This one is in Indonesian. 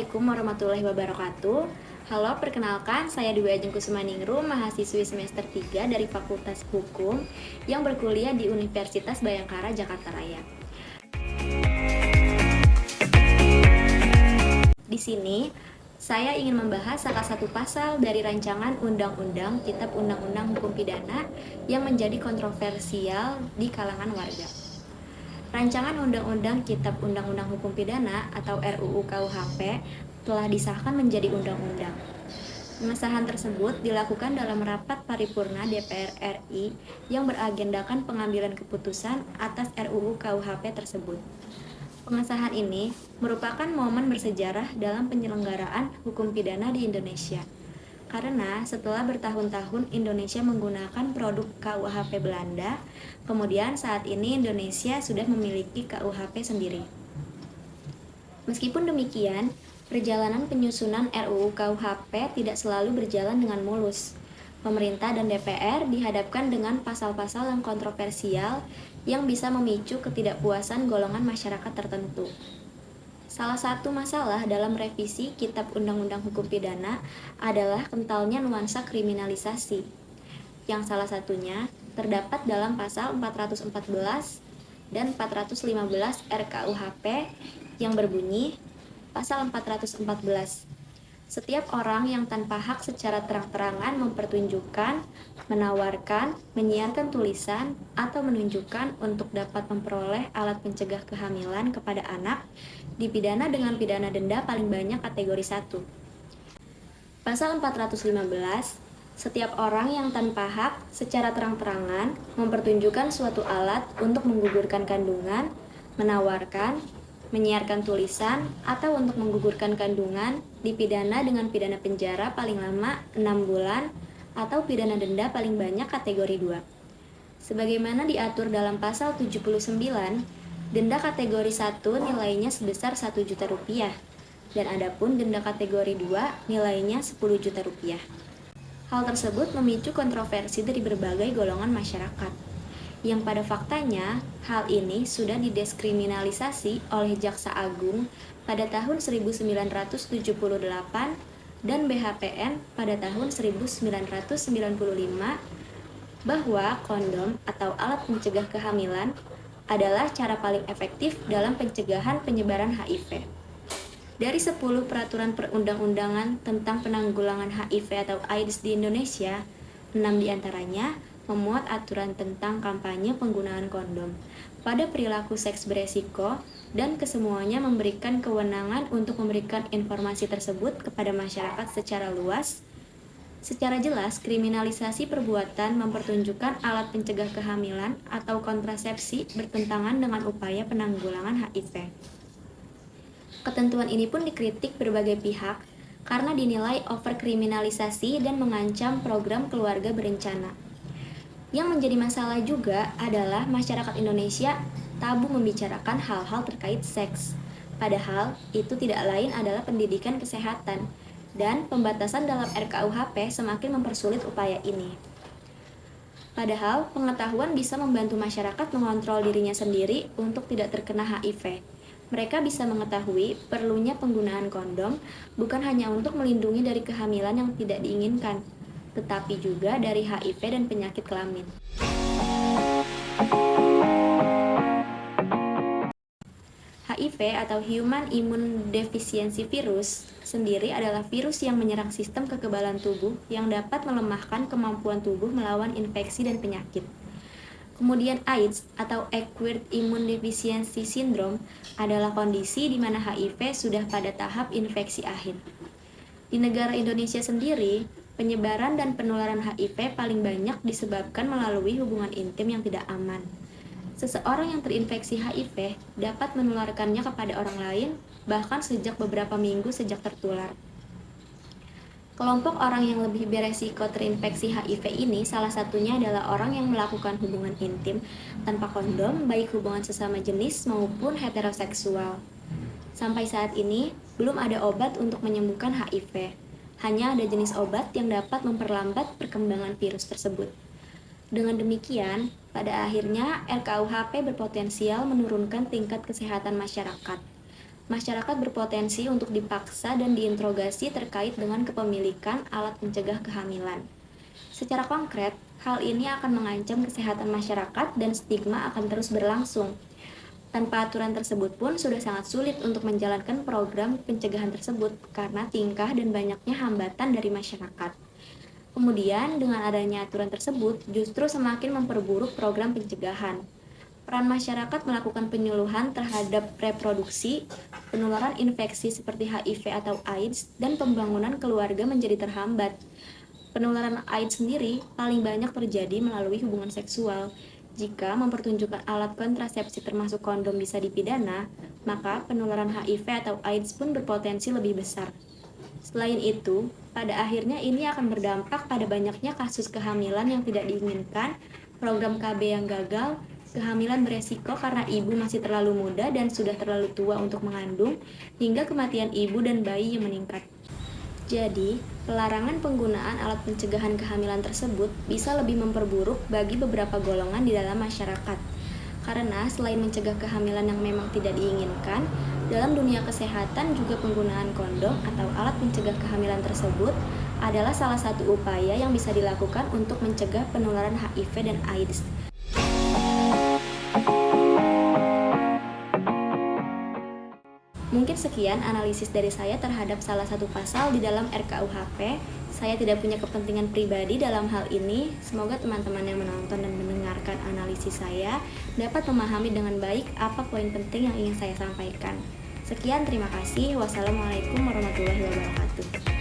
Assalamualaikum warahmatullahi wabarakatuh. Halo, perkenalkan saya Dwi Ajeng Kusumaningrum, mahasiswi semester 3 dari Fakultas Hukum yang berkuliah di Universitas Bhayangkara, Jakarta Raya. Di sini, saya ingin membahas salah satu pasal dari rancangan Undang-Undang Kitab Undang-Undang Hukum Pidana yang menjadi kontroversial di kalangan warga. Rancangan Undang-Undang Kitab Undang-Undang Hukum Pidana atau RUU KUHP telah disahkan menjadi undang-undang. Pengesahan tersebut dilakukan dalam rapat paripurna DPR RI yang beragendakan pengambilan keputusan atas RUU KUHP tersebut. Pengesahan ini merupakan momen bersejarah dalam penyelenggaraan hukum pidana di Indonesia. Karena setelah bertahun-tahun Indonesia menggunakan produk KUHP Belanda, kemudian saat ini Indonesia sudah memiliki KUHP sendiri. Meskipun demikian, perjalanan penyusunan RUU KUHP tidak selalu berjalan dengan mulus. Pemerintah dan DPR dihadapkan dengan pasal-pasal yang kontroversial yang bisa memicu ketidakpuasan golongan masyarakat tertentu. Salah satu masalah dalam revisi Kitab Undang-Undang Hukum Pidana adalah kentalnya nuansa kriminalisasi, yang salah satunya terdapat dalam pasal 414 dan 415 RKUHP yang berbunyi, pasal 414, setiap orang yang tanpa hak secara terang-terangan mempertunjukkan, menawarkan, menyiarkan tulisan, atau menunjukkan untuk dapat memperoleh alat pencegah kehamilan kepada anak, dipidana dengan pidana denda paling banyak kategori 1. Pasal 415, setiap orang yang tanpa hak secara terang-terangan mempertunjukkan suatu alat untuk menggugurkan kandungan, menawarkan, menyiarkan tulisan, atau untuk menggugurkan kandungan, dipidana dengan pidana penjara paling lama 6 bulan atau pidana denda paling banyak kategori 2. Sebagaimana diatur dalam pasal 79, denda kategori 1 nilainya sebesar 1 juta rupiah, dan adapun denda kategori 2 nilainya 10 juta rupiah. Hal tersebut memicu kontroversi dari berbagai golongan masyarakat, yang pada faktanya hal ini sudah dideskriminalisasi oleh Jaksa Agung pada tahun 1978 dan BHPN pada tahun 1995 bahwa kondom atau alat pencegah kehamilan adalah cara paling efektif dalam pencegahan penyebaran HIV. Dari 10 peraturan perundang-undangan tentang penanggulangan HIV atau AIDS di Indonesia, 6 diantaranya memuat aturan tentang kampanye penggunaan kondom pada perilaku seks beresiko, dan kesemuanya memberikan kewenangan untuk memberikan informasi tersebut kepada masyarakat secara luas. Secara jelas, kriminalisasi perbuatan mempertunjukkan alat pencegah kehamilan atau kontrasepsi bertentangan dengan upaya penanggulangan HIV. Ketentuan ini pun dikritik berbagai pihak karena dinilai overkriminalisasi dan mengancam program keluarga berencana. Yang menjadi masalah juga adalah masyarakat Indonesia tabu membicarakan hal-hal terkait seks. Padahal itu tidak lain adalah pendidikan kesehatan, dan pembatasan dalam RKUHP semakin mempersulit upaya ini. Padahal pengetahuan bisa membantu masyarakat mengontrol dirinya sendiri untuk tidak terkena HIV. Mereka bisa mengetahui perlunya penggunaan kondom bukan hanya untuk melindungi dari kehamilan yang tidak diinginkan, tetapi juga dari HIV dan penyakit kelamin. HIV atau Human Immune Deficiency Virus sendiri adalah virus yang menyerang sistem kekebalan tubuh yang dapat melemahkan kemampuan tubuh melawan infeksi dan penyakit. Kemudian AIDS atau Acquired Immune Deficiency Syndrome adalah kondisi di mana HIV sudah pada tahap infeksi akhir. Di negara Indonesia sendiri, penyebaran dan penularan HIV paling banyak disebabkan melalui hubungan intim yang tidak aman. Seseorang yang terinfeksi HIV dapat menularkannya kepada orang lain bahkan sejak beberapa minggu sejak tertular. Kelompok orang yang lebih beresiko terinfeksi HIV ini salah satunya adalah orang yang melakukan hubungan intim tanpa kondom, baik hubungan sesama jenis maupun heteroseksual. Sampai saat ini, belum ada obat untuk menyembuhkan HIV. Hanya ada jenis obat yang dapat memperlambat perkembangan virus tersebut. Dengan demikian, pada akhirnya RKUHP berpotensial menurunkan tingkat kesehatan masyarakat. masyarakat berpotensi untuk dipaksa dan diinterogasi terkait dengan kepemilikan alat pencegah kehamilan. Secara konkret, hal ini akan mengancam kesehatan masyarakat dan stigma akan terus berlangsung. Tanpa aturan tersebut pun sudah sangat sulit untuk menjalankan program pencegahan tersebut karena tingkah dan banyaknya hambatan dari masyarakat. Kemudian, dengan adanya aturan tersebut justru semakin memperburuk program pencegahan. Peran masyarakat melakukan penyuluhan terhadap reproduksi, penularan infeksi seperti HIV atau AIDS, dan pembangunan keluarga menjadi terhambat. Penularan AIDS sendiri paling banyak terjadi melalui hubungan seksual. Jika mempertunjukkan alat kontrasepsi termasuk kondom bisa dipidana, maka penularan HIV atau AIDS pun berpotensi lebih besar. Selain itu, pada akhirnya ini akan berdampak pada banyaknya kasus kehamilan yang tidak diinginkan, program KB yang gagal, kehamilan beresiko karena ibu masih terlalu muda dan sudah terlalu tua untuk mengandung, hingga kematian ibu dan bayi yang meningkat. Jadi, pelarangan penggunaan alat pencegahan kehamilan tersebut bisa lebih memperburuk bagi beberapa golongan di dalam masyarakat. Karena selain mencegah kehamilan yang memang tidak diinginkan, dalam dunia kesehatan juga penggunaan kondom atau alat pencegah kehamilan tersebut adalah salah satu upaya yang bisa dilakukan untuk mencegah penularan HIV dan AIDS. Mungkin sekian analisis dari saya terhadap salah satu pasal di dalam RKUHP. Saya tidak punya kepentingan pribadi dalam hal ini. Semoga teman-teman yang menonton dan mendengarkan analisis saya dapat memahami dengan baik apa poin penting yang ingin saya sampaikan. Sekian, terima kasih. Wassalamualaikum warahmatullahi wabarakatuh.